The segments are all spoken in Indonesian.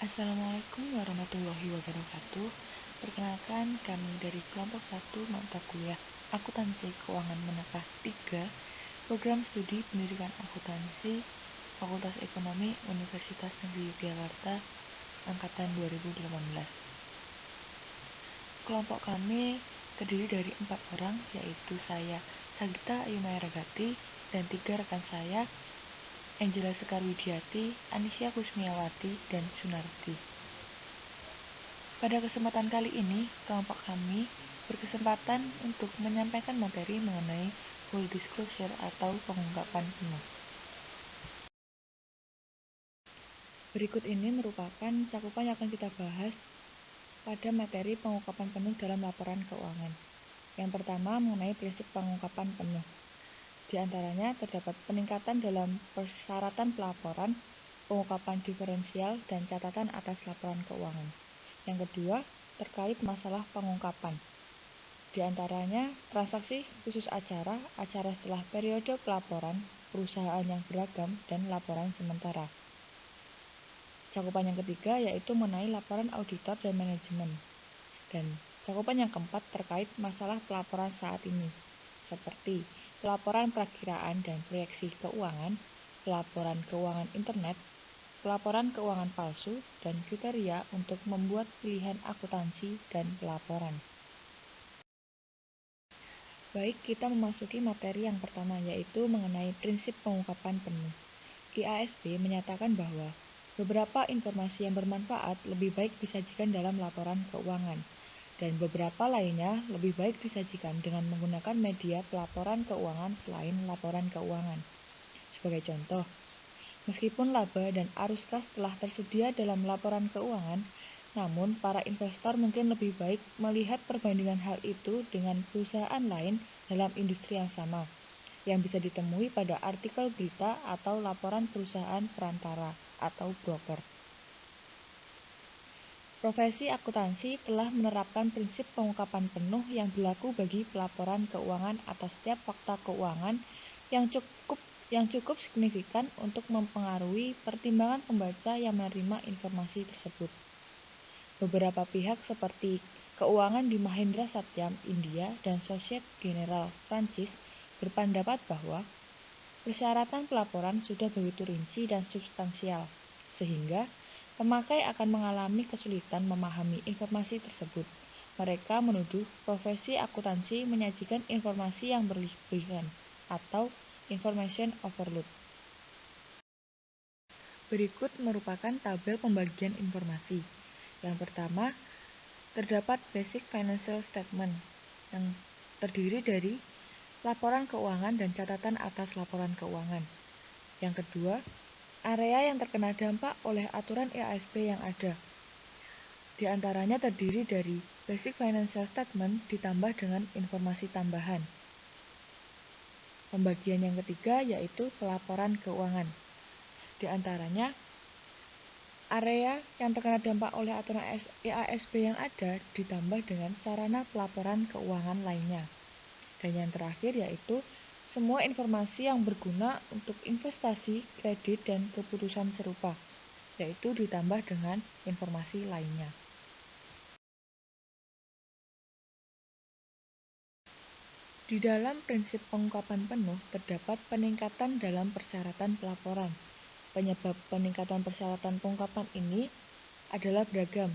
Assalamualaikum warahmatullahi wabarakatuh. Perkenalkan, kami dari kelompok 1 mata kuliah Akuntansi Keuangan Menengah 3, Program Studi Pendidikan Akuntansi, Fakultas Ekonomi Universitas Negeri Yogyakarta, Angkatan 2018. Kelompok kami terdiri dari 4 orang, yaitu saya, Sagita Ayumayaragati, dan 3 rekan saya, Angela Sekarwidiati, Anisya Kusmiawati, dan Sunardi. Pada kesempatan kali ini, kelompok kami berkesempatan untuk menyampaikan materi mengenai full disclosure atau pengungkapan penuh. Berikut ini merupakan cakupan yang akan kita bahas pada materi pengungkapan penuh dalam laporan keuangan. Yang pertama mengenai prinsip pengungkapan penuh. Di antaranya terdapat peningkatan dalam persyaratan pelaporan, pengungkapan diferensial, dan catatan atas laporan keuangan. Yang kedua, terkait masalah pengungkapan. Di antaranya, transaksi khusus acara setelah periode pelaporan, perusahaan yang beragam, dan laporan sementara. Cakupan yang ketiga yaitu mengenai laporan auditor dan manajemen. Dan cakupan yang keempat terkait masalah pelaporan saat ini, seperti pelaporan perakiraan dan proyeksi keuangan, pelaporan keuangan internet, pelaporan keuangan palsu, dan kriteria untuk membuat pilihan akuntansi dan pelaporan. Baik, kita memasuki materi yang pertama, yaitu mengenai prinsip pengungkapan penuh. IASB menyatakan bahwa beberapa informasi yang bermanfaat lebih baik disajikan dalam laporan keuangan, dan beberapa lainnya lebih baik disajikan dengan menggunakan media pelaporan keuangan selain laporan keuangan. Sebagai contoh, meskipun laba dan arus kas telah tersedia dalam laporan keuangan, namun para investor mungkin lebih baik melihat perbandingan hal itu dengan perusahaan lain dalam industri yang sama, yang bisa ditemui pada artikel berita atau laporan perusahaan perantara atau broker. Profesi akuntansi telah menerapkan prinsip pengungkapan penuh yang berlaku bagi pelaporan keuangan atas setiap fakta keuangan yang cukup signifikan untuk mempengaruhi pertimbangan pembaca yang menerima informasi tersebut. Beberapa pihak seperti Keuangan di Mahendra Satyam, India, dan Societe Generale Prancis berpendapat bahwa persyaratan pelaporan sudah begitu rinci dan substansial, sehingga pemakai akan mengalami kesulitan memahami informasi tersebut. Mereka menuduh profesi akuntansi menyajikan informasi yang berlebihan atau information overload. Berikut merupakan tabel pembagian informasi. Yang pertama, terdapat Basic Financial Statement yang terdiri dari laporan keuangan dan catatan atas laporan keuangan. Yang kedua, area yang terkena dampak oleh aturan IASB yang ada. Di antaranya terdiri dari Basic Financial Statement ditambah dengan informasi tambahan. Pembagian yang ketiga yaitu pelaporan keuangan. Di antaranya, area yang terkena dampak oleh aturan IASB yang ada ditambah dengan sarana pelaporan keuangan lainnya. Dan yang terakhir yaitu semua informasi yang berguna untuk investasi, kredit, dan keputusan serupa, yaitu ditambah dengan informasi lainnya. Di dalam prinsip pengungkapan penuh terdapat peningkatan dalam persyaratan pelaporan. Penyebab peningkatan persyaratan pengungkapan ini adalah beragam.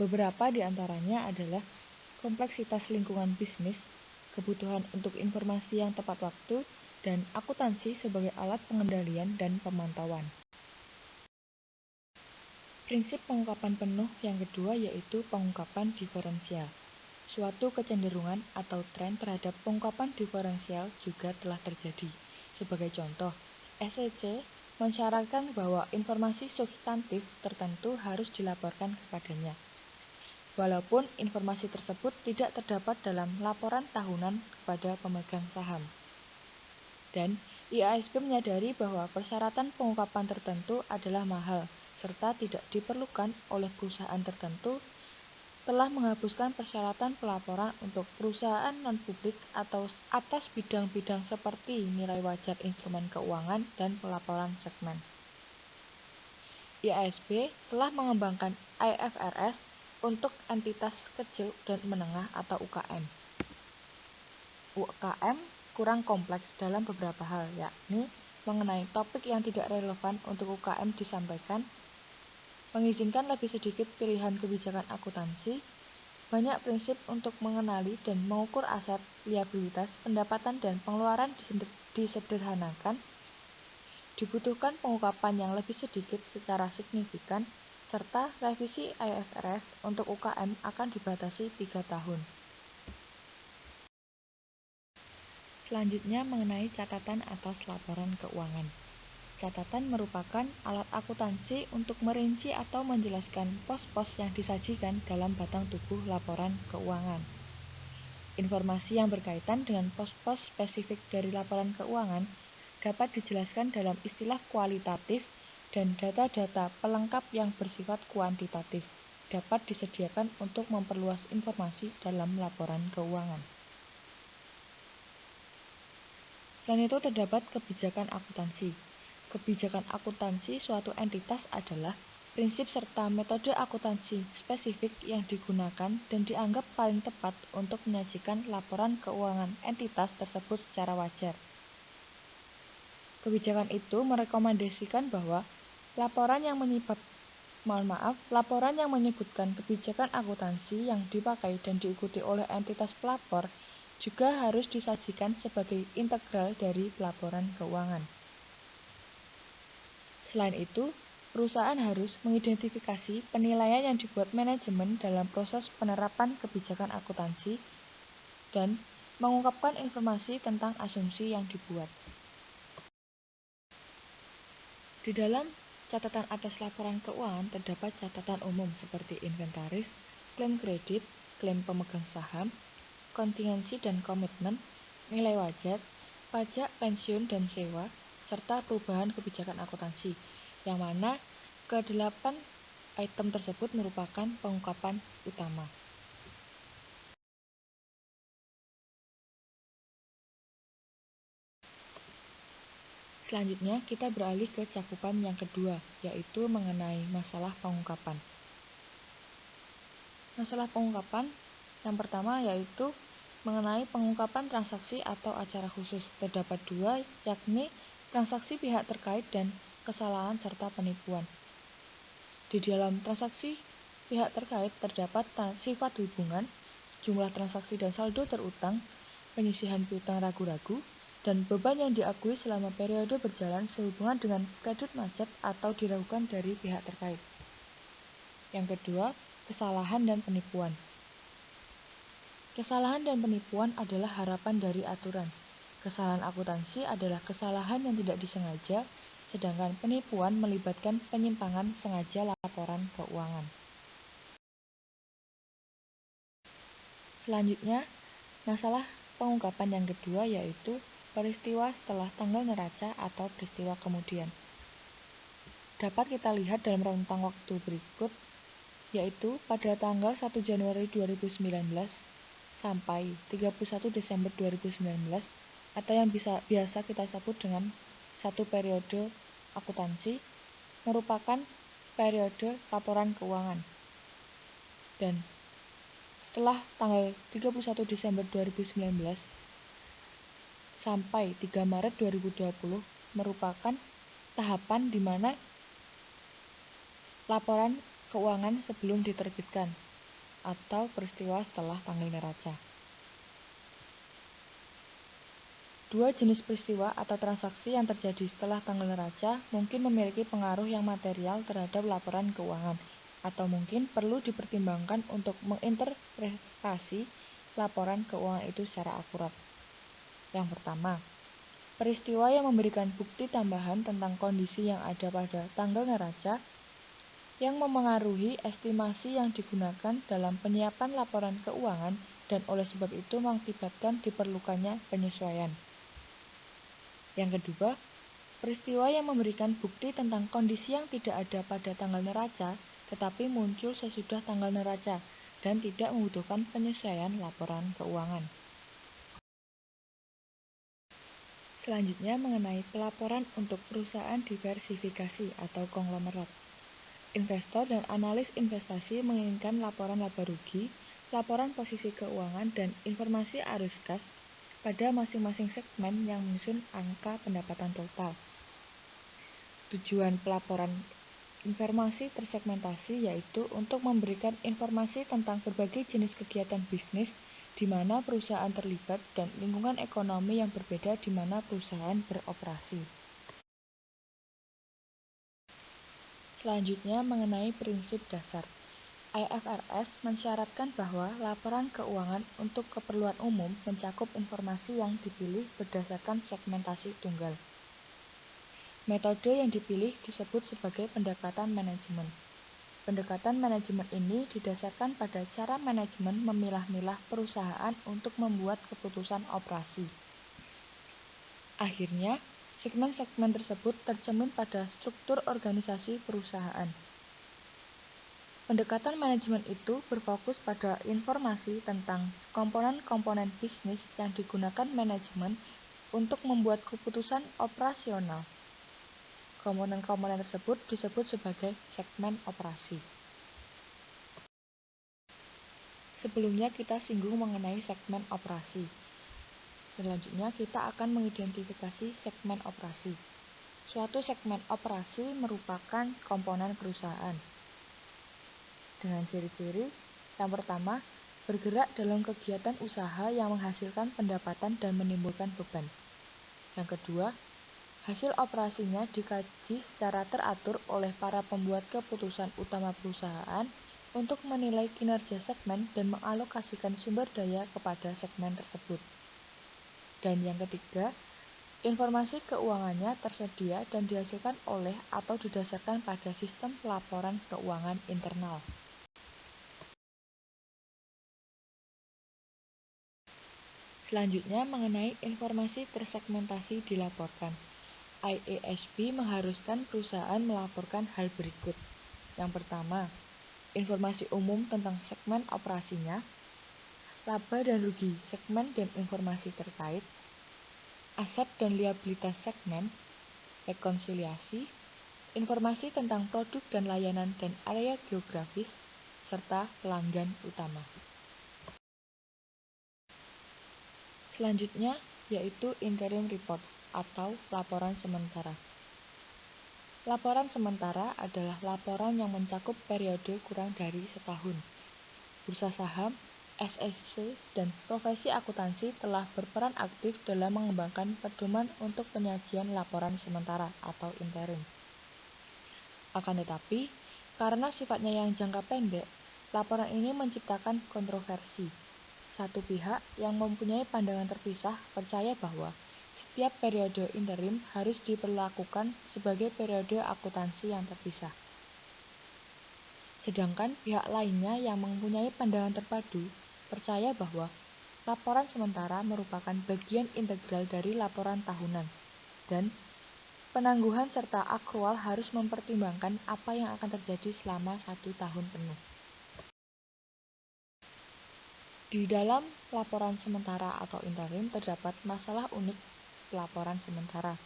Beberapa di antaranya adalah kompleksitas lingkungan bisnis, kebutuhan untuk informasi yang tepat waktu, dan akuntansi sebagai alat pengendalian dan pemantauan. Prinsip pengungkapan penuh yang kedua yaitu pengungkapan diferensial. Suatu kecenderungan atau tren terhadap pengungkapan diferensial juga telah terjadi. Sebagai contoh, SEC mensyaratkan bahwa informasi substantif tertentu harus dilaporkan kepadanya, walaupun informasi tersebut tidak terdapat dalam laporan tahunan kepada pemegang saham. Dan IASB menyadari bahwa persyaratan pengungkapan tertentu adalah mahal, serta tidak diperlukan oleh perusahaan tertentu, telah menghapuskan persyaratan pelaporan untuk perusahaan non-publik atau atas bidang-bidang seperti nilai wajar instrumen keuangan dan pelaporan segmen. IASB telah mengembangkan IFRS untuk entitas kecil dan menengah atau UKM. UKM kurang kompleks dalam beberapa hal, yakni mengenai topik yang tidak relevan untuk UKM disampaikan, mengizinkan lebih sedikit pilihan kebijakan akuntansi, banyak prinsip untuk mengenali dan mengukur aset, liabilitas, pendapatan, dan pengeluaran disederhanakan, dibutuhkan pengungkapan yang lebih sedikit secara signifikan, serta revisi IFRS untuk UKM akan dibatasi 3 tahun. Selanjutnya mengenai catatan atas laporan keuangan. Catatan merupakan alat akuntansi untuk merinci atau menjelaskan pos-pos yang disajikan dalam batang tubuh laporan keuangan. Informasi yang berkaitan dengan pos-pos spesifik dari laporan keuangan dapat dijelaskan dalam istilah kualitatif dan data-data pelengkap yang bersifat kuantitatif dapat disediakan untuk memperluas informasi dalam laporan keuangan. Selain itu terdapat kebijakan akuntansi. Kebijakan akuntansi suatu entitas adalah prinsip serta metode akuntansi spesifik yang digunakan dan dianggap paling tepat untuk menyajikan laporan keuangan entitas tersebut secara wajar. Kebijakan itu merekomendasikan bahwa laporan yang menyebutkan kebijakan akuntansi yang dipakai dan diikuti oleh entitas pelapor juga harus disajikan sebagai integral dari laporan keuangan. Selain itu, perusahaan harus mengidentifikasi penilaian yang dibuat manajemen dalam proses penerapan kebijakan akuntansi dan mengungkapkan informasi tentang asumsi yang dibuat. Di dalam catatan atas laporan keuangan terdapat catatan umum seperti inventaris, klaim kredit, klaim pemegang saham, kontingensi dan komitmen, nilai wajar, pajak, pensiun dan sewa, serta perubahan kebijakan akuntansi, yang mana ke-8 item tersebut merupakan pengungkapan utama. Selanjutnya, kita beralih ke cakupan yang kedua, yaitu mengenai masalah pengungkapan. Masalah pengungkapan yang pertama yaitu mengenai pengungkapan transaksi atau acara khusus. Terdapat 2, yakni transaksi pihak terkait dan kesalahan serta penipuan. Di dalam transaksi pihak terkait terdapat sifat hubungan, jumlah transaksi dan saldo terutang, penyisihan piutang ragu-ragu, dan beban yang diakui selama periode berjalan sehubungan dengan kredit macet atau diragukan dari pihak terkait. Yang kedua, kesalahan dan penipuan. Kesalahan dan penipuan adalah harapan dari aturan. Kesalahan akuntansi adalah kesalahan yang tidak disengaja, sedangkan penipuan melibatkan penyimpangan sengaja laporan keuangan. Selanjutnya, masalah pengungkapan yang kedua yaitu peristiwa setelah tanggal neraca atau peristiwa kemudian. Dapat kita lihat dalam rentang waktu berikut, yaitu pada tanggal 1 Januari 2019 sampai 31 Desember 2019 atau yang biasa kita sebut dengan satu periode akuntansi merupakan periode laporan keuangan. Dan setelah tanggal 31 Desember 2019 sampai 3 Maret 2020 merupakan tahapan di mana laporan keuangan sebelum diterbitkan atau peristiwa setelah tanggal neraca. 2 jenis peristiwa atau transaksi yang terjadi setelah tanggal neraca mungkin memiliki pengaruh yang material terhadap laporan keuangan atau mungkin perlu dipertimbangkan untuk menginterpretasi laporan keuangan itu secara akurat. Yang pertama, peristiwa yang memberikan bukti tambahan tentang kondisi yang ada pada tanggal neraca yang memengaruhi estimasi yang digunakan dalam penyiapan laporan keuangan dan oleh sebab itu mengakibatkan diperlukannya penyesuaian. Yang kedua, peristiwa yang memberikan bukti tentang kondisi yang tidak ada pada tanggal neraca tetapi muncul sesudah tanggal neraca dan tidak membutuhkan penyesuaian laporan keuangan. Selanjutnya mengenai pelaporan untuk perusahaan diversifikasi atau konglomerat. Investor dan analis investasi menginginkan laporan laba rugi, laporan posisi keuangan, dan informasi arus kas pada masing-masing segmen yang menyusun angka pendapatan total. Tujuan pelaporan informasi tersegmentasi yaitu untuk memberikan informasi tentang berbagai jenis kegiatan bisnis di mana perusahaan terlibat dan lingkungan ekonomi yang berbeda di mana perusahaan beroperasi. Selanjutnya mengenai prinsip dasar. IFRS mensyaratkan bahwa laporan keuangan untuk keperluan umum mencakup informasi yang dipilih berdasarkan segmentasi tunggal. Metode yang dipilih disebut sebagai pendekatan manajemen. Pendekatan manajemen ini didasarkan pada cara manajemen memilah-milah perusahaan untuk membuat keputusan operasi. Akhirnya, segmen-segmen tersebut tercermin pada struktur organisasi perusahaan. Pendekatan manajemen itu berfokus pada informasi tentang komponen-komponen bisnis yang digunakan manajemen untuk membuat keputusan operasional. Komponen-komponen tersebut disebut sebagai segmen operasi. Sebelumnya kita singgung mengenai segmen operasi. Selanjutnya kita akan mengidentifikasi segmen operasi. Suatu segmen operasi merupakan komponen perusahaan. Dengan ciri-ciri, yang pertama, bergerak dalam kegiatan usaha yang menghasilkan pendapatan dan menimbulkan beban. Yang kedua, hasil operasinya dikaji secara teratur oleh para pembuat keputusan utama perusahaan untuk menilai kinerja segmen dan mengalokasikan sumber daya kepada segmen tersebut. Dan yang ketiga, informasi keuangannya tersedia dan dihasilkan oleh atau didasarkan pada sistem pelaporan keuangan internal. Selanjutnya mengenai informasi tersegmentasi dilaporkan. IASB mengharuskan perusahaan melaporkan hal berikut. Yang pertama, informasi umum tentang segmen operasinya, laba dan rugi segmen dan informasi terkait, aset dan liabilitas segmen, rekonsiliasi, informasi tentang produk dan layanan dan area geografis, serta pelanggan utama. Selanjutnya yaitu interim report atau laporan sementara. Laporan sementara adalah laporan yang mencakup periode kurang dari setahun. Bursa saham, SEC, dan profesi akuntansi telah berperan aktif dalam mengembangkan pedoman untuk penyajian laporan sementara atau interim. Akan tetapi, karena sifatnya yang jangka pendek, laporan ini menciptakan kontroversi. Satu pihak yang mempunyai pandangan terpisah percaya bahwa setiap periode interim harus diperlakukan sebagai periode akuntansi yang terpisah. Sedangkan pihak lainnya yang mempunyai pandangan terpadu percaya bahwa laporan sementara merupakan bagian integral dari laporan tahunan dan penangguhan serta akrual harus mempertimbangkan apa yang akan terjadi selama 1 tahun penuh. Di dalam laporan sementara atau interim terdapat masalah unik laporan sementara,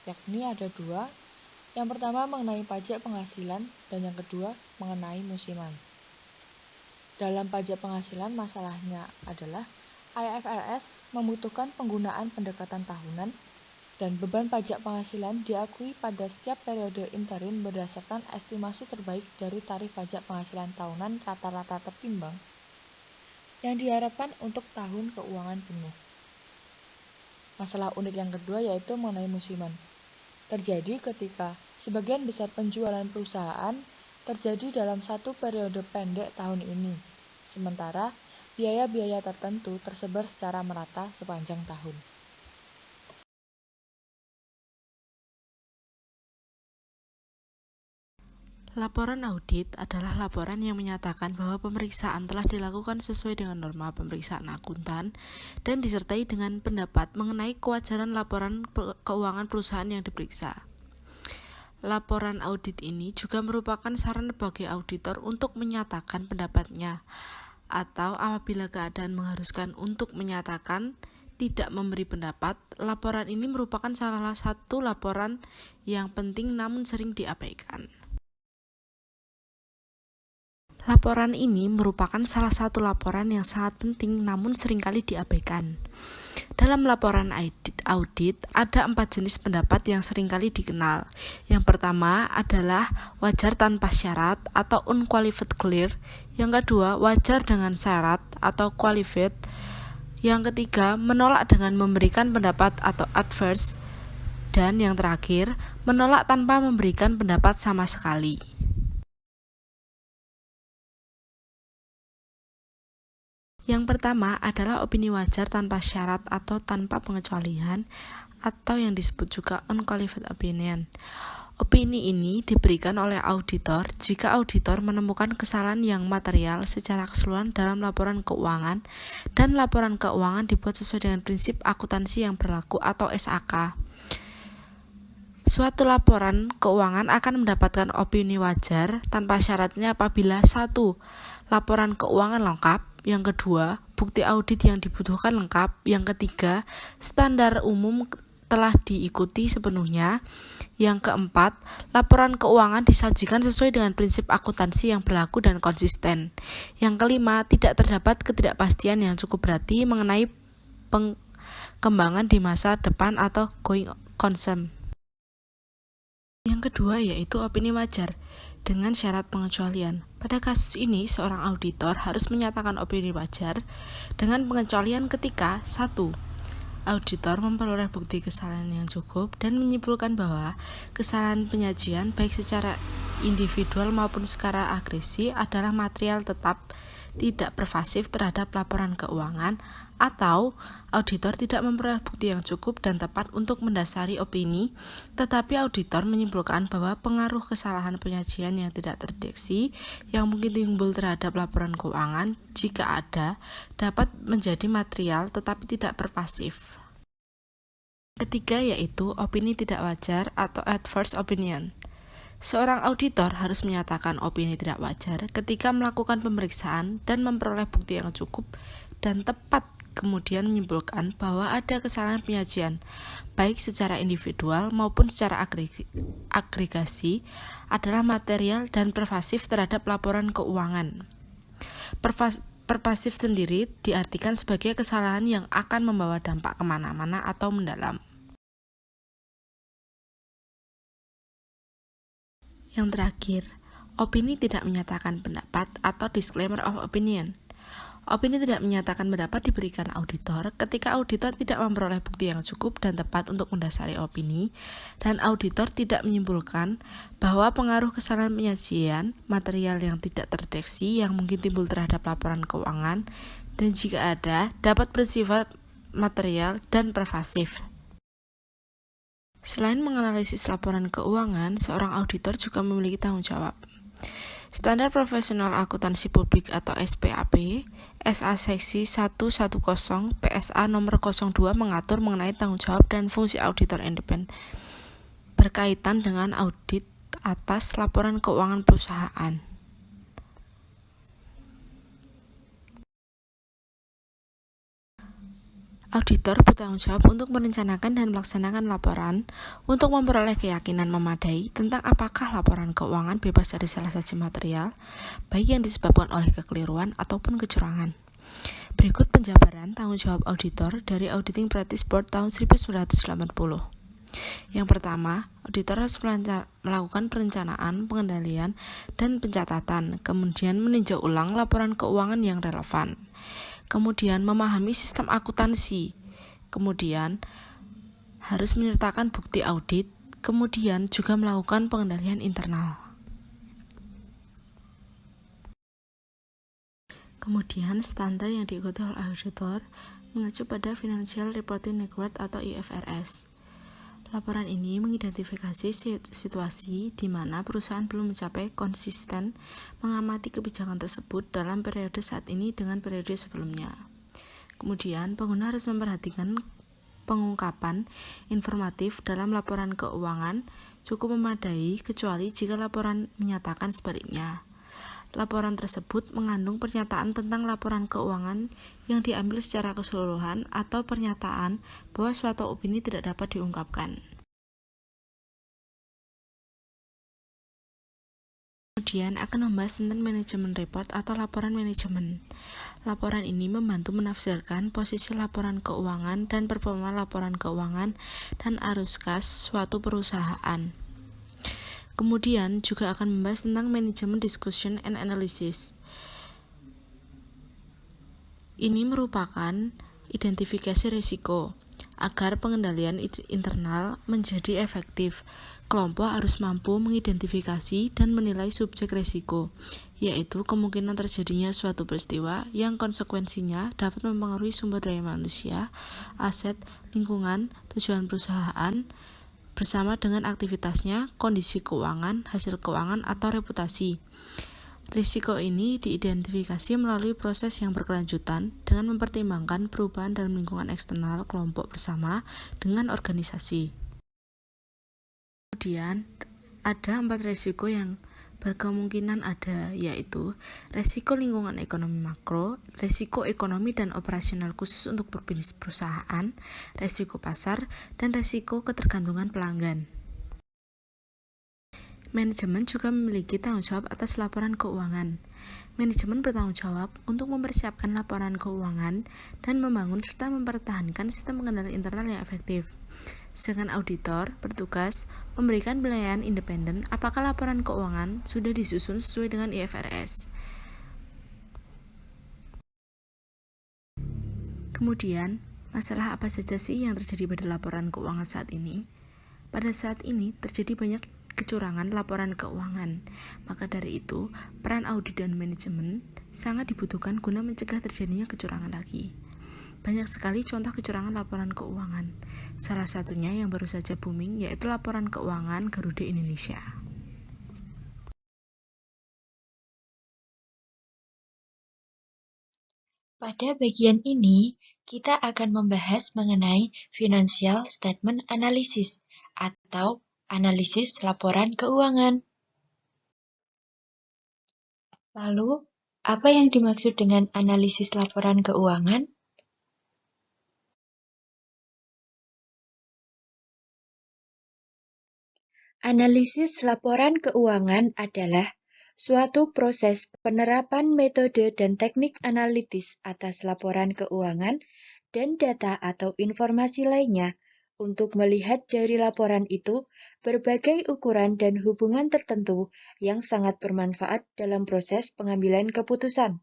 yakni ada dua. Yang pertama mengenai pajak penghasilan dan yang kedua mengenai musiman. Dalam pajak penghasilan masalahnya adalah IFRS membutuhkan penggunaan pendekatan tahunan dan beban pajak penghasilan diakui pada setiap periode interim berdasarkan estimasi terbaik dari tarif pajak penghasilan tahunan rata-rata tertimbang yang diharapkan untuk tahun keuangan penuh. Masalah unik yang kedua yaitu mengenai musiman. Terjadi ketika sebagian besar penjualan perusahaan terjadi dalam satu periode pendek tahun ini, sementara biaya-biaya tertentu tersebar secara merata sepanjang tahun. Laporan audit adalah laporan yang menyatakan bahwa pemeriksaan telah dilakukan sesuai dengan norma pemeriksaan akuntan dan disertai dengan pendapat mengenai kewajaran laporan keuangan perusahaan yang diperiksa. Laporan audit ini juga merupakan saran bagi auditor untuk menyatakan pendapatnya, atau apabila keadaan mengharuskan untuk menyatakan tidak memberi pendapat. Laporan ini merupakan salah satu laporan yang penting namun sering diabaikan. Laporan ini merupakan salah satu laporan yang sangat penting namun seringkali diabaikan. Dalam laporan audit, ada 4 jenis pendapat yang seringkali dikenal. Yang pertama adalah wajar tanpa syarat atau unqualified clear. Yang kedua, wajar dengan syarat atau qualified. Yang ketiga, menolak dengan memberikan pendapat atau adverse. Dan yang terakhir, menolak tanpa memberikan pendapat sama sekali. Yang pertama adalah opini wajar tanpa syarat atau tanpa pengecualian, atau yang disebut juga unqualified opinion. Opini ini diberikan oleh auditor jika auditor menemukan kesalahan yang material secara keseluruhan dalam laporan keuangan dan laporan keuangan dibuat sesuai dengan prinsip akuntansi yang berlaku atau SAK. Suatu laporan keuangan akan mendapatkan opini wajar tanpa syaratnya apabila 1. Laporan keuangan lengkap. Yang kedua, bukti audit yang dibutuhkan lengkap. Yang ketiga, standar umum telah diikuti sepenuhnya. Yang keempat, laporan keuangan disajikan sesuai dengan prinsip akuntansi yang berlaku dan konsisten. Yang kelima, tidak terdapat ketidakpastian yang cukup berarti mengenai pengembangan di masa depan atau going concern. Yang kedua yaitu opini wajar dengan syarat pengecualian. Pada kasus ini, seorang auditor harus menyatakan opini wajar dengan pengecualian ketika 1. Auditor memperoleh bukti kesalahan yang cukup dan menyimpulkan bahwa kesalahan penyajian baik secara individual maupun secara agresi adalah material tetap tidak pervasif terhadap laporan keuangan, atau auditor tidak memperoleh bukti yang cukup dan tepat untuk mendasari opini, tetapi auditor menyimpulkan bahwa pengaruh kesalahan penyajian yang tidak terdeteksi yang mungkin timbul terhadap laporan keuangan, jika ada, dapat menjadi material tetapi tidak pervasif. Ketiga yaitu opini tidak wajar atau adverse opinion. Seorang auditor harus menyatakan opini tidak wajar ketika melakukan pemeriksaan dan memperoleh bukti yang cukup dan tepat, kemudian menyimpulkan bahwa ada kesalahan penyajian, baik secara individual maupun secara agregasi, adalah material dan pervasif terhadap laporan keuangan. Pervasif sendiri diartikan sebagai kesalahan yang akan membawa dampak kemana-mana atau mendalam. Yang terakhir, opini tidak menyatakan pendapat atau disclaimer of opinion. Opini tidak menyatakan pendapat diberikan auditor ketika auditor tidak memperoleh bukti yang cukup dan tepat untuk mendasari opini, dan auditor tidak menyimpulkan bahwa pengaruh kesalahan penyajian material yang tidak terdeteksi yang mungkin timbul terhadap laporan keuangan, dan jika ada, dapat bersifat material dan pervasif. Selain menganalisis laporan keuangan, seorang auditor juga memiliki tanggung jawab. Standar Profesional Akuntansi Publik atau SPAP, SA Seksi 110 PSA nomor 02 mengatur mengenai tanggung jawab dan fungsi auditor independen berkaitan dengan audit atas laporan keuangan perusahaan. Auditor bertanggung jawab untuk merencanakan dan melaksanakan laporan untuk memperoleh keyakinan memadai tentang apakah laporan keuangan bebas dari salah satu material, baik yang disebabkan oleh kekeliruan ataupun kecurangan. Berikut penjabaran tanggung jawab auditor dari Auditing Practice Board tahun 1980. Yang pertama, auditor harus melakukan perencanaan, pengendalian, dan pencatatan, kemudian meninjau ulang laporan keuangan yang relevan. Kemudian memahami sistem akuntansi, kemudian harus menyertakan bukti audit, kemudian juga melakukan pengendalian internal. Kemudian standar yang diikuti oleh auditor mengacu pada Financial Reporting Network atau IFRS. Laporan ini mengidentifikasi situasi di mana perusahaan belum mencapai konsisten mengamati kebijakan tersebut dalam periode saat ini dengan periode sebelumnya. Kemudian, pengguna harus memperhatikan pengungkapan informatif dalam laporan keuangan cukup memadai kecuali jika laporan menyatakan sebaliknya. Laporan tersebut mengandung pernyataan tentang laporan keuangan yang diambil secara keseluruhan atau pernyataan bahwa suatu opini tidak dapat diungkapkan. Kemudian akan membahas tentang manajemen report atau laporan manajemen. Laporan ini membantu menafsirkan posisi laporan keuangan dan performa laporan keuangan dan arus kas suatu perusahaan. Kemudian juga akan membahas tentang manajemen discussion and analysis. Ini merupakan identifikasi risiko. Agar pengendalian internal menjadi efektif, kelompok harus mampu mengidentifikasi dan menilai subjek risiko, yaitu kemungkinan terjadinya suatu peristiwa yang konsekuensinya dapat mempengaruhi sumber daya manusia, aset, lingkungan, tujuan perusahaan, bersama dengan aktivitasnya, kondisi keuangan, hasil keuangan, atau reputasi. Risiko ini diidentifikasi melalui proses yang berkelanjutan dengan mempertimbangkan perubahan dalam lingkungan eksternal kelompok bersama dengan organisasi. Kemudian, ada 4 risiko yang berkemungkinan ada, yaitu risiko lingkungan ekonomi makro, risiko ekonomi dan operasional khusus untuk berbisnis perusahaan, risiko pasar, dan risiko ketergantungan pelanggan. Manajemen juga memiliki tanggung jawab atas laporan keuangan. Manajemen bertanggung jawab untuk mempersiapkan laporan keuangan dan membangun serta mempertahankan sistem pengendalian internal yang efektif. Sedangkan auditor bertugas memberikan penilaian independen apakah laporan keuangan sudah disusun sesuai dengan IFRS. Kemudian, masalah apa saja sih yang terjadi pada laporan keuangan saat ini? Pada saat ini terjadi banyak kecurangan laporan keuangan. Maka dari itu, peran audit dan manajemen sangat dibutuhkan guna mencegah terjadinya kecurangan lagi. Banyak sekali contoh kecurangan laporan keuangan. Salah satunya yang baru saja booming yaitu laporan keuangan Garuda Indonesia. Pada bagian ini, kita akan membahas mengenai Financial Statement Analysis atau analisis laporan keuangan. Lalu, apa yang dimaksud dengan analisis laporan keuangan? Analisis laporan keuangan adalah suatu proses penerapan metode dan teknik analitis atas laporan keuangan dan data atau informasi lainnya untuk melihat dari laporan itu berbagai ukuran dan hubungan tertentu yang sangat bermanfaat dalam proses pengambilan keputusan.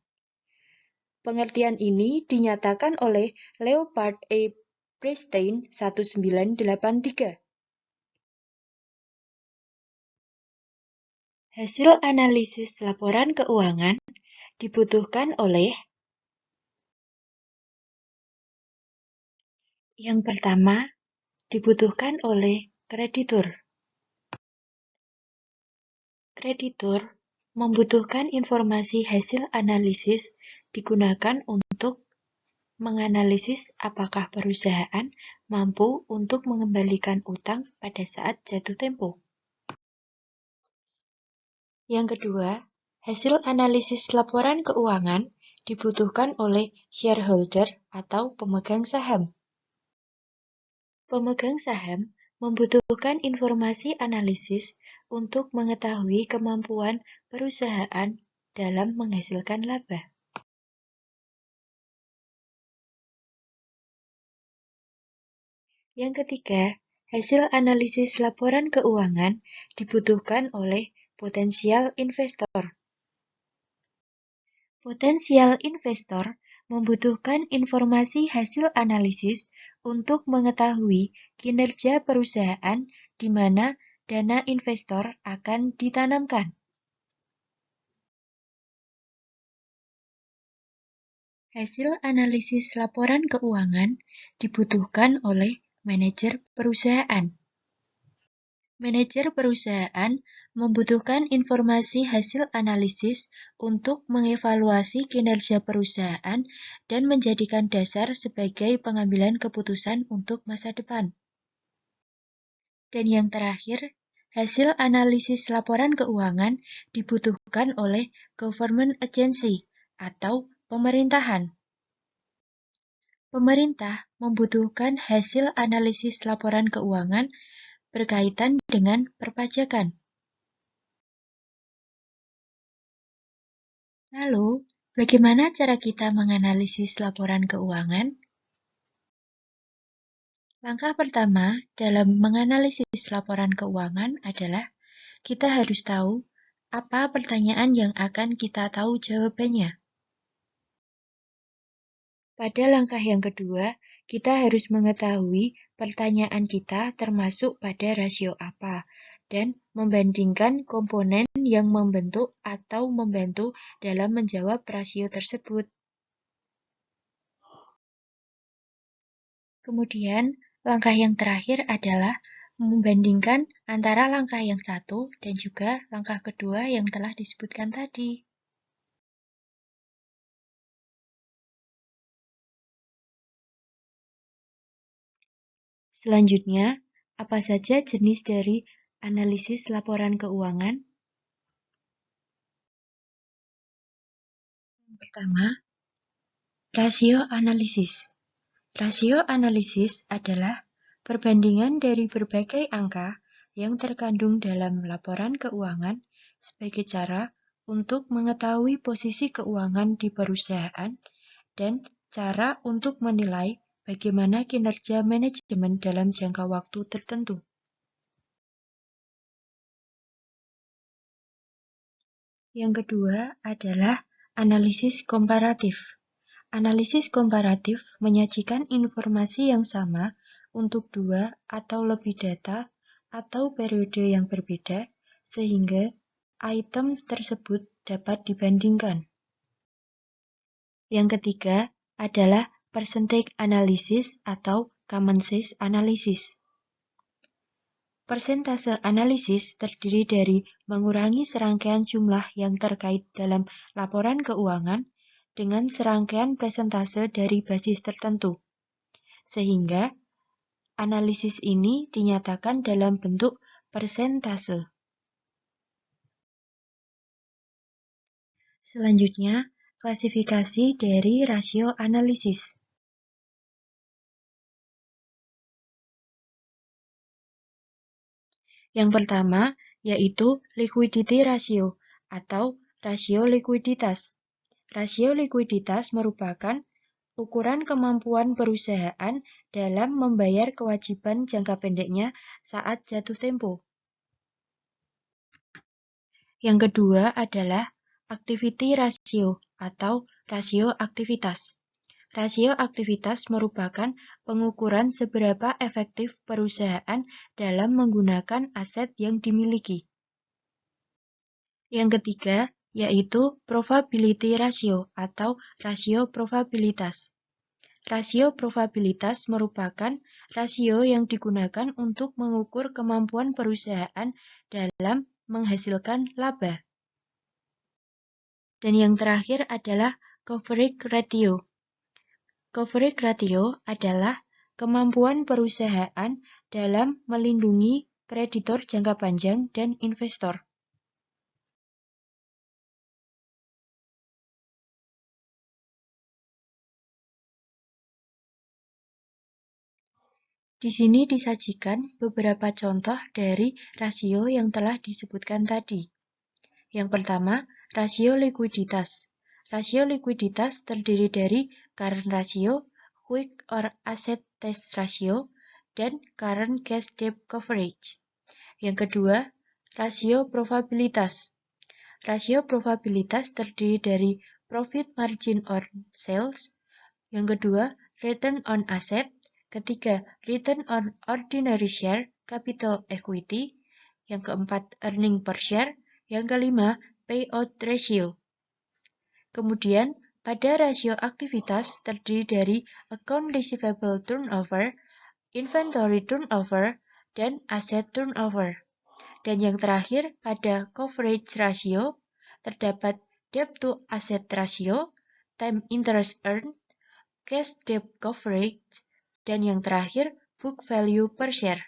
Pengertian ini dinyatakan oleh Leopard A. Bernstein 1983. Hasil analisis laporan keuangan dibutuhkan oleh yang pertama, dibutuhkan oleh kreditur. Kreditur membutuhkan informasi hasil analisis digunakan untuk menganalisis apakah perusahaan mampu untuk mengembalikan utang pada saat jatuh tempo. Yang kedua, hasil analisis laporan keuangan dibutuhkan oleh shareholder atau pemegang saham. Pemegang saham membutuhkan informasi analisis untuk mengetahui kemampuan perusahaan dalam menghasilkan laba. Yang ketiga, hasil analisis laporan keuangan dibutuhkan oleh potensial investor. Potensial investor membutuhkan informasi hasil analisis untuk mengetahui kinerja perusahaan di mana dana investor akan ditanamkan. Hasil analisis laporan keuangan dibutuhkan oleh manajer perusahaan. Manajer perusahaan membutuhkan informasi hasil analisis untuk mengevaluasi kinerja perusahaan dan menjadikan dasar sebagai pengambilan keputusan untuk masa depan. Dan yang terakhir, hasil analisis laporan keuangan dibutuhkan oleh government agency atau pemerintahan. Pemerintah membutuhkan hasil analisis laporan keuangan berkaitan dengan perpajakan. Lalu, bagaimana cara kita menganalisis laporan keuangan? Langkah pertama dalam menganalisis laporan keuangan adalah kita harus tahu apa pertanyaan yang akan kita tahu jawabannya. Pada langkah yang kedua, kita harus mengetahui pertanyaan kita termasuk pada rasio apa dan membandingkan komponen yang membentuk atau membantu dalam menjawab rasio tersebut. Kemudian, langkah yang terakhir adalah membandingkan antara langkah yang satu dan juga langkah kedua yang telah disebutkan tadi. Selanjutnya, apa saja jenis dari analisis laporan keuangan? Yang pertama, rasio analisis. Rasio analisis adalah perbandingan dari berbagai angka yang terkandung dalam laporan keuangan sebagai cara untuk mengetahui posisi keuangan di perusahaan dan cara untuk menilai bagaimana kinerja manajemen dalam jangka waktu tertentu. Yang kedua adalah analisis komparatif. Analisis komparatif menyajikan informasi yang sama untuk dua atau lebih data atau periode yang berbeda, sehingga item tersebut dapat dibandingkan. Yang ketiga adalah percentage analysis atau common size analysis. Persentase analisis terdiri dari mengurangi serangkaian jumlah yang terkait dalam laporan keuangan dengan serangkaian persentase dari basis tertentu, sehingga analisis ini dinyatakan dalam bentuk persentase. Selanjutnya, klasifikasi dari rasio analisis. Yang pertama yaitu liquidity ratio atau rasio likuiditas. Rasio likuiditas merupakan ukuran kemampuan perusahaan dalam membayar kewajiban jangka pendeknya saat jatuh tempo. Yang kedua adalah activity ratio atau rasio aktivitas. Rasio aktivitas merupakan pengukuran seberapa efektif perusahaan dalam menggunakan aset yang dimiliki. Yang ketiga yaitu probability ratio atau rasio probabilitas. Rasio probabilitas merupakan rasio yang digunakan untuk mengukur kemampuan perusahaan dalam menghasilkan laba. Dan yang terakhir adalah coverage ratio. Coverage ratio adalah kemampuan perusahaan dalam melindungi kreditor jangka panjang dan investor. Di sini disajikan beberapa contoh dari rasio yang telah disebutkan tadi. Yang pertama, rasio likuiditas. Rasio likuiditas terdiri dari current ratio, quick or asset test ratio, dan current cash debt coverage. Yang kedua, rasio probabilitas. Rasio probabilitas terdiri dari profit margin on sales. Yang kedua, return on asset. Ketiga, return on ordinary share capital equity. Yang keempat, earning per share. Yang kelima, payout ratio. Kemudian, pada rasio aktivitas terdiri dari account receivable turnover, inventory turnover, dan asset turnover. Dan yang terakhir, pada coverage ratio, terdapat debt to asset ratio, time interest earned, cash debt coverage, dan yang terakhir, book value per share.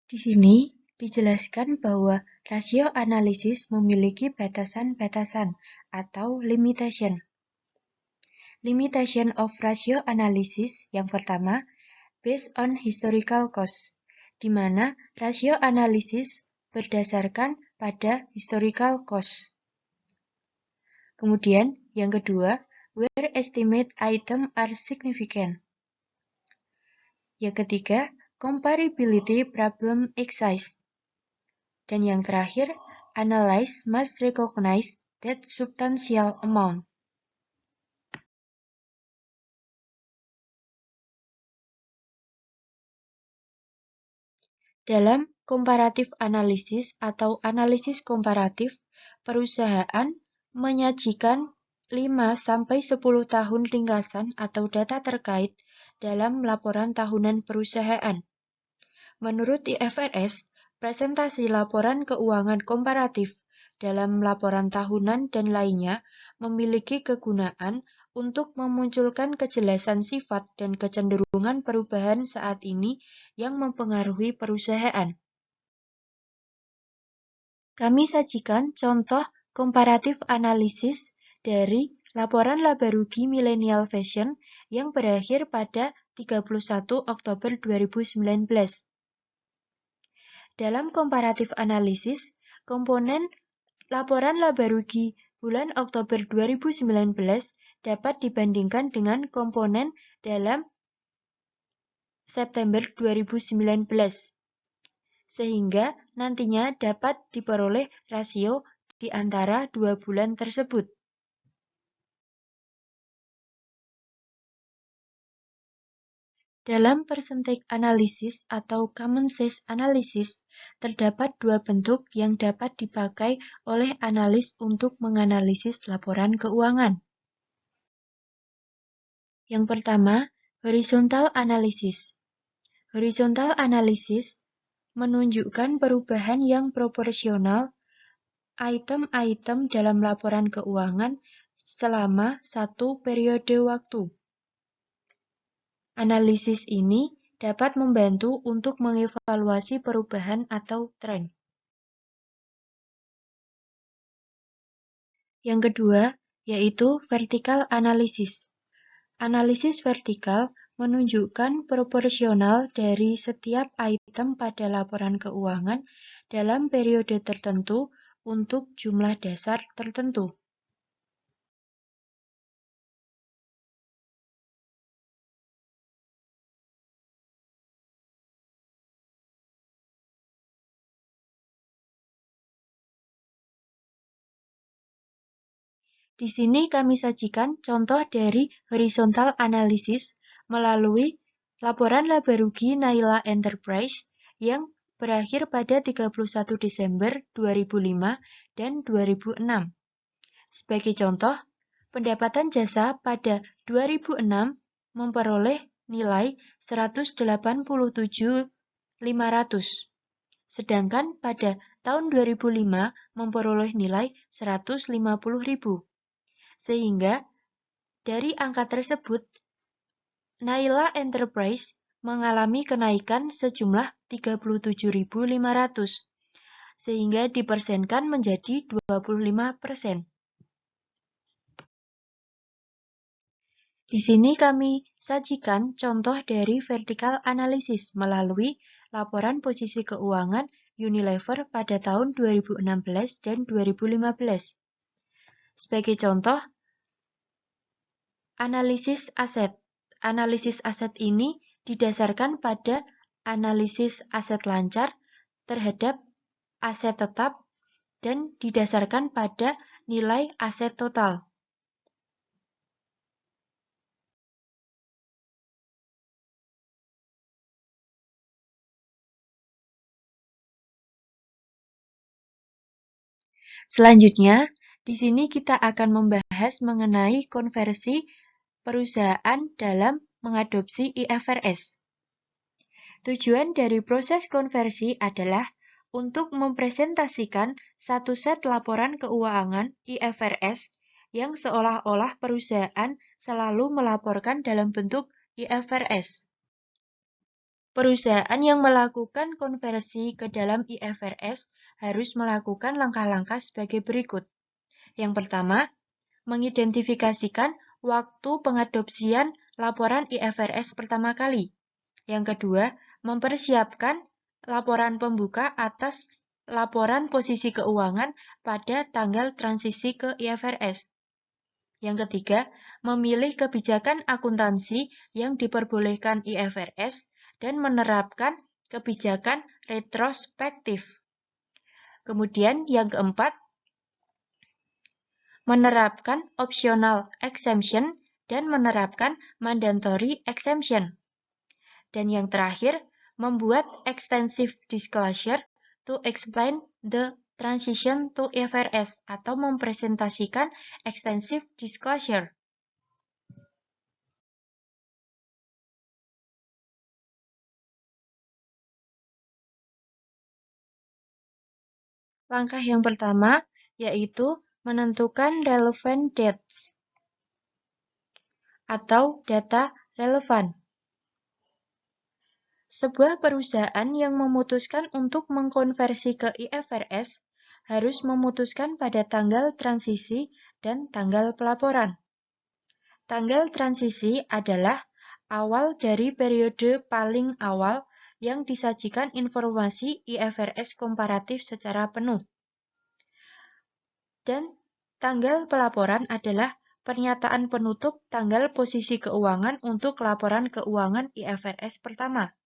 Di sini dijelaskan bahwa rasio analisis memiliki batasan-batasan atau limitation. Limitation of ratio analysis yang pertama, based on historical cost, di mana rasio analisis berdasarkan pada historical cost. Kemudian, yang kedua, where estimate item are significant. Yang ketiga, comparability problem exists. Dan yang terakhir, analyze must recognize that substantial amount. Dalam comparative analysis atau analisis komparatif, perusahaan menyajikan 5-10 tahun ringkasan atau data terkait dalam laporan tahunan perusahaan. Menurut IFRS, presentasi laporan keuangan komparatif dalam laporan tahunan dan lainnya memiliki kegunaan untuk memunculkan kejelasan sifat dan kecenderungan perubahan saat ini yang mempengaruhi perusahaan. Kami sajikan contoh komparatif analisis dari laporan laba rugi Millennial Fashion yang berakhir pada 31 Oktober 2019. Dalam komparatif analisis, komponen laporan laba rugi bulan Oktober 2019 dapat dibandingkan dengan komponen dalam September 2019, sehingga nantinya dapat diperoleh rasio di antara dua bulan tersebut. Dalam percentage analysis atau common sense analysis, terdapat dua bentuk yang dapat dipakai oleh analis untuk menganalisis laporan keuangan. Yang pertama, horizontal analysis. Horizontal analysis menunjukkan perubahan yang proporsional item-item dalam laporan keuangan selama satu periode waktu. Analisis ini dapat membantu untuk mengevaluasi perubahan atau tren. Yang kedua, yaitu vertical analysis. Analisis vertikal menunjukkan proporsional dari setiap item pada laporan keuangan dalam periode tertentu untuk jumlah dasar tertentu. Di sini kami sajikan contoh dari horizontal analysis melalui laporan laba rugi Naila Enterprise yang berakhir pada 31 Desember 2005 dan 2006. Sebagai contoh, pendapatan jasa pada 2006 memperoleh nilai 187.500, sedangkan pada tahun 2005 memperoleh nilai 150.000. Sehingga dari angka tersebut, Naila Enterprise mengalami kenaikan sejumlah 37.500, sehingga dipersenkan menjadi 25%. Di sini kami sajikan contoh dari vertical analysis melalui laporan posisi keuangan Unilever pada tahun 2016 dan 2015. Sebagai contoh, analisis aset. Analisis aset ini didasarkan pada analisis aset lancar terhadap aset tetap dan didasarkan pada nilai aset total. Selanjutnya, di sini kita akan membahas mengenai konversi perusahaan dalam mengadopsi IFRS. Tujuan dari proses konversi adalah untuk mempresentasikan satu set laporan keuangan IFRS yang seolah-olah perusahaan selalu melaporkan dalam bentuk IFRS. Perusahaan yang melakukan konversi ke dalam IFRS harus melakukan langkah-langkah sebagai berikut. Yang pertama, mengidentifikasikan waktu pengadopsian laporan IFRS pertama kali. Yang kedua, mempersiapkan laporan pembuka atas laporan posisi keuangan pada tanggal transisi ke IFRS. Yang ketiga, memilih kebijakan akuntansi yang diperbolehkan IFRS dan menerapkan kebijakan retrospektif. Kemudian yang keempat, menerapkan optional exemption dan menerapkan mandatory exemption. Dan yang terakhir, membuat extensive disclosure to explain the transition to IFRS atau mempresentasikan extensive disclosure. Langkah yang pertama yaitu menentukan relevant dates atau data relevan. Sebuah perusahaan yang memutuskan untuk mengkonversi ke IFRS harus memutuskan pada tanggal transisi dan tanggal pelaporan. Tanggal transisi adalah awal dari periode paling awal yang disajikan informasi IFRS komparatif secara penuh. Dan tanggal pelaporan adalah pernyataan penutup tanggal posisi keuangan untuk laporan keuangan IFRS pertama.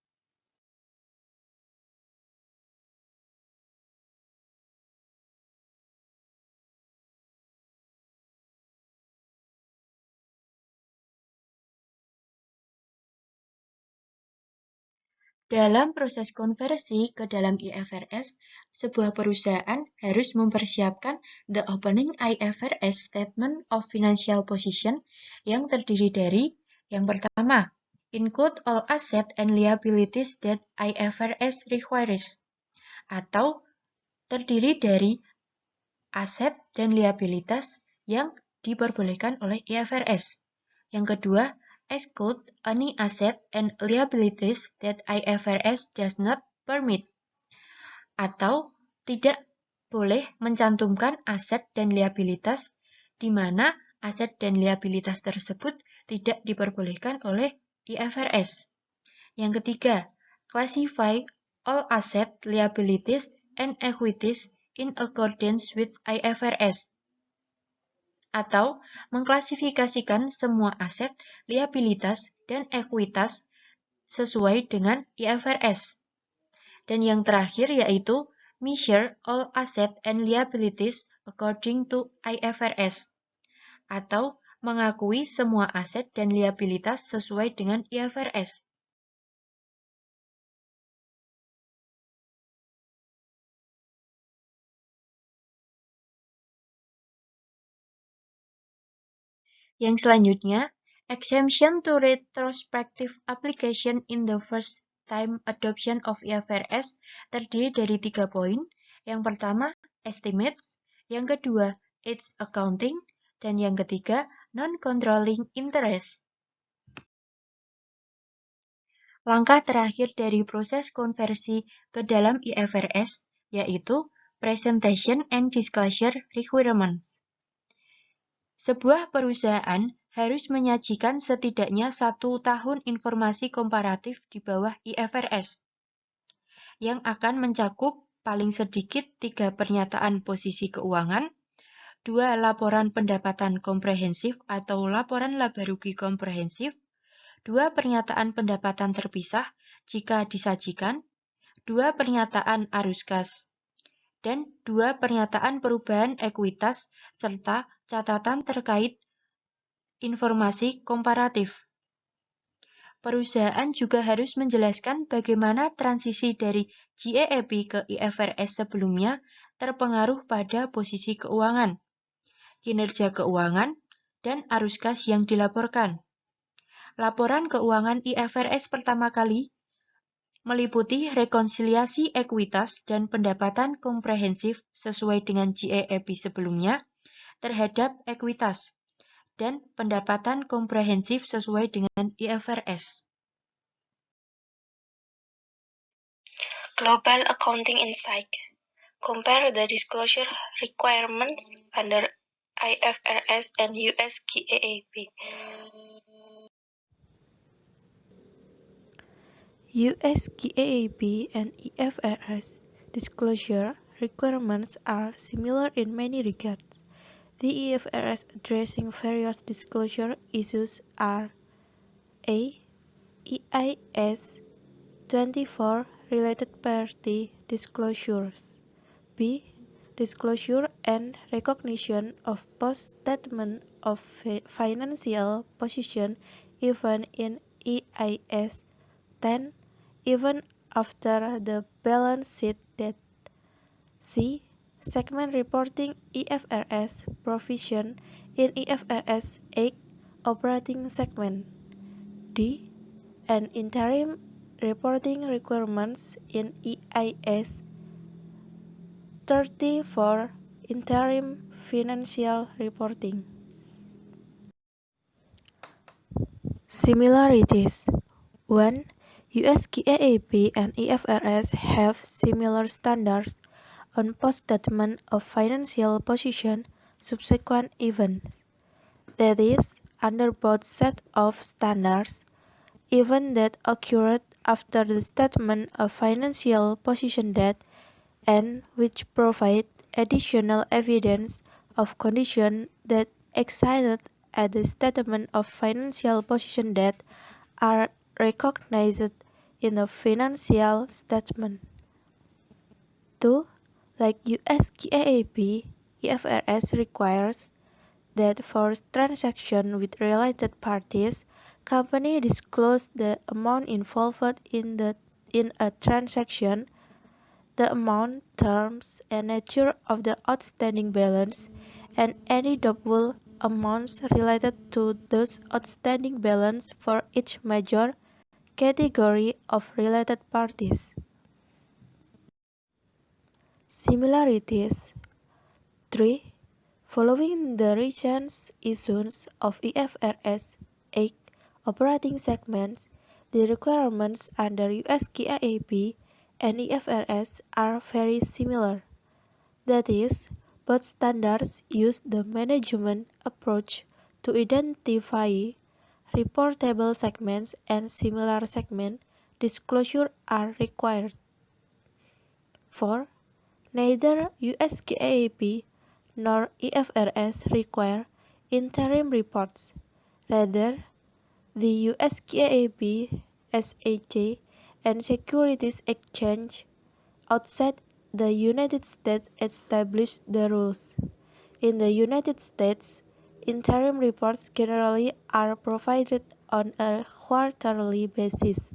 Dalam proses konversi ke dalam IFRS, sebuah perusahaan harus mempersiapkan the opening IFRS Statement of Financial Position yang terdiri dari yang pertama, include all assets and liabilities that IFRS requires, atau terdiri dari aset dan liabilitas yang diperbolehkan oleh IFRS. Yang kedua, exclude any asset and liabilities that IFRS does not permit, atau tidak boleh mencantumkan aset dan liabilitas di mana aset dan liabilitas tersebut tidak diperbolehkan oleh IFRS. Yang ketiga, classify all asset, liabilities, and equities in accordance with IFRS, atau mengklasifikasikan semua aset, liabilitas, dan ekuitas sesuai dengan IFRS. Dan yang terakhir yaitu measure all asset and liabilities according to IFRS, atau mengakui semua aset dan liabilitas sesuai dengan IFRS. Yang selanjutnya, exemption to retrospective application in the first time adoption of IFRS terdiri dari 3 poin. Yang pertama, estimates. Yang kedua, its accounting. Dan yang ketiga, non-controlling interest. Langkah terakhir dari proses konversi ke dalam IFRS yaitu presentation and disclosure requirements. Sebuah perusahaan harus menyajikan setidaknya 1 tahun informasi komparatif di bawah IFRS, yang akan mencakup paling sedikit 3 pernyataan posisi keuangan, 2 laporan pendapatan komprehensif atau laporan laba rugi komprehensif, 2 pernyataan pendapatan terpisah jika disajikan, 2 pernyataan arus kas, dan 2 pernyataan perubahan ekuitas serta catatan terkait informasi komparatif. Perusahaan juga harus menjelaskan bagaimana transisi dari GAAP ke IFRS sebelumnya terpengaruh pada posisi keuangan, kinerja keuangan, dan arus kas yang dilaporkan. Laporan keuangan IFRS pertama kali meliputi rekonsiliasi ekuitas dan pendapatan komprehensif sesuai dengan GAAP sebelumnya terhadap ekuitas dan pendapatan komprehensif sesuai dengan IFRS. Global Accounting Insight. Compare the disclosure requirements under IFRS and US GAAP. US GAAP and IFRS disclosure requirements are similar in many regards. The IFRS addressing various disclosure issues are A. EIS 24 Related Party Disclosures. B. Disclosure and recognition of post-statement of financial position even in EIS 10, even after the balance sheet date. C. Segment reporting IFRS provision in IFRS 8 operating segment. D. And interim reporting requirements in EIS 30 for interim financial reporting. Similarities 1. US GAAP and IFRS have similar standards on post-statement of financial position subsequent events. That is, under both sets of standards, events that occurred after the statement of financial position date and which provide additional evidence of conditions that existed at the statement of financial position date are recognized in the financial statement. 2. Like US GAAP, IFRS requires that for transactions with related parties, company disclose the amount involved in a transaction, the amount, terms, and nature of the outstanding balance, and any doubtful amounts related to those outstanding balance for each major category of related parties. Similarities 3. Following the recent issuance of IFRS 8 operating segments, the requirements under US GAAP and IFRS are very similar. That is, both standards use the management approach to identify reportable segments and similar segment disclosure are required. 4. Neither US GAAP nor IFRS require interim reports. Rather, the US GAAP, SEC, and Securities Exchange outside the United States establish the rules. In the United States, interim reports generally are provided on a quarterly basis.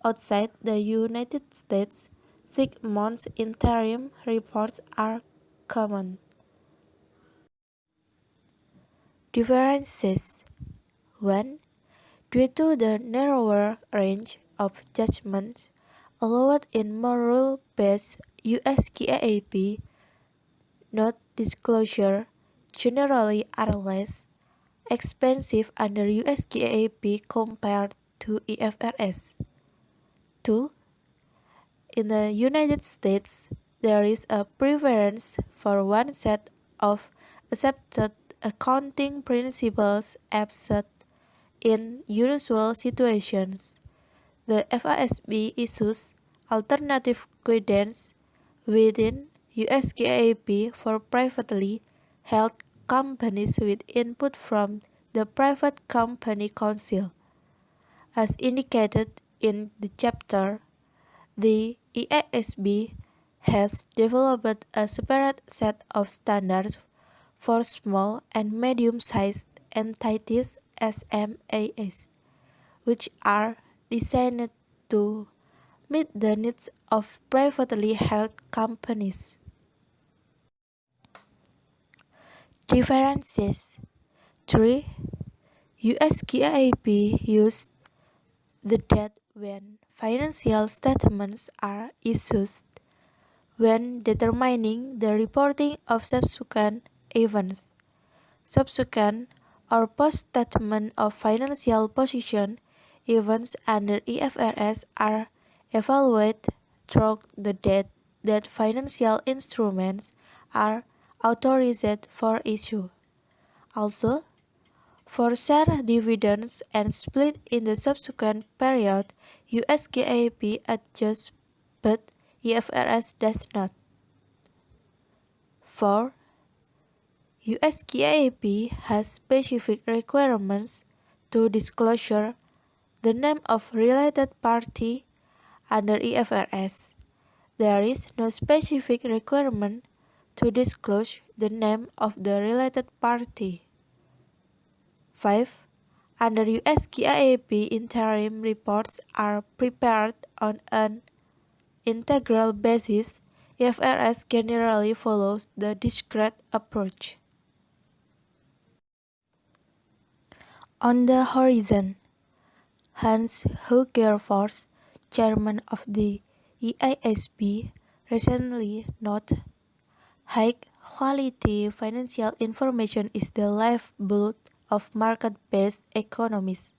Outside the United States, 6-month interim reports are common. Differences 1. Due to the narrower range of judgments allowed in more rule-based US GAAP, note disclosure generally are less expensive under US GAAP compared to IFRS. 2. In the United States, there is a preference for one set of accepted accounting principles absent in unusual situations. The FASB issues alternative guidance within US GAAP for privately held companies with input from the Private Company Council. As indicated in the chapter, the IASB has developed a separate set of standards for small and medium-sized entities SMEs, which are designed to meet the needs of privately held companies. Differences 3. US GAAP uses the date when financial statements are issued when determining the reporting of subsequent events. Subsequent or post-statement of financial position events under IFRS are evaluated through the date that financial instruments are authorized for issue. Also, for share dividends and split in the subsequent period, US GAAP adjusts, but IFRS does not. 4. US GAAP has specific requirements to disclosure the name of related party under IFRS. There is no specific requirement to disclose the name of the related party. 5. Under US GAAP, interim reports are prepared on an integral basis. IFRS generally follows the discrete approach. On the horizon, Hans Hugerfors, chairman of the EISB, recently noted, high-quality financial information is the lifeblood of market-based economies.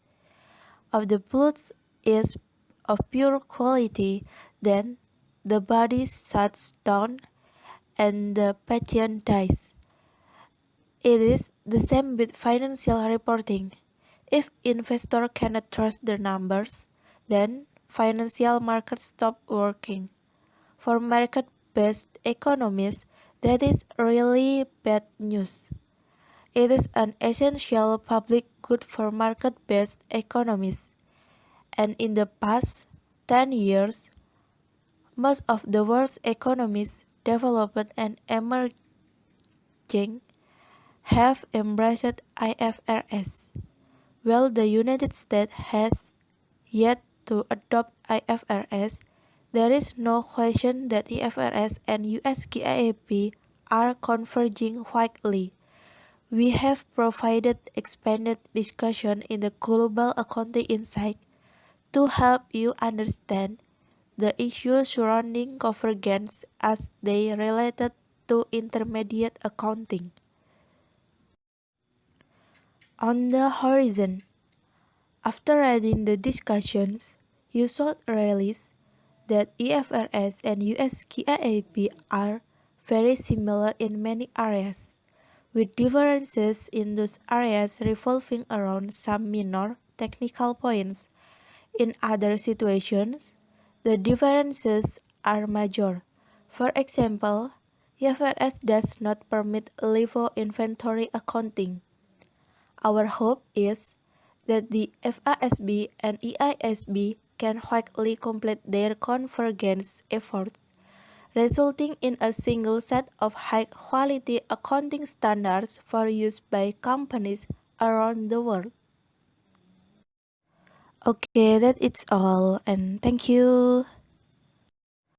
If the blood is of pure quality, then the body shuts down and the patient dies. It is the same with financial reporting. If investors cannot trust the numbers, then financial markets stop working. For market-based economies, that is really bad news. It is an essential public good for market-based economies. And in the past 10 years, most of the world's economies, developed and emerging, have embraced IFRS. While the United States has yet to adopt IFRS, there is no question that IFRS and US GAAP are converging quickly. We have provided expanded discussion in the Global Accounting Insight to help you understand the issues surrounding convergence as they related to intermediate accounting. On the horizon, after reading the discussions, you should realize that IFRS and US GAAP are very similar in many areas, with differences in those areas revolving around some minor technical points. In other situations, the differences are major. For example, IFRS does not permit LIFO inventory accounting. Our hope is that the FASB and EISB can quickly complete their convergence efforts, resulting in a single set of high-quality accounting standards for use by companies around the world. Okay, that is all, and thank you.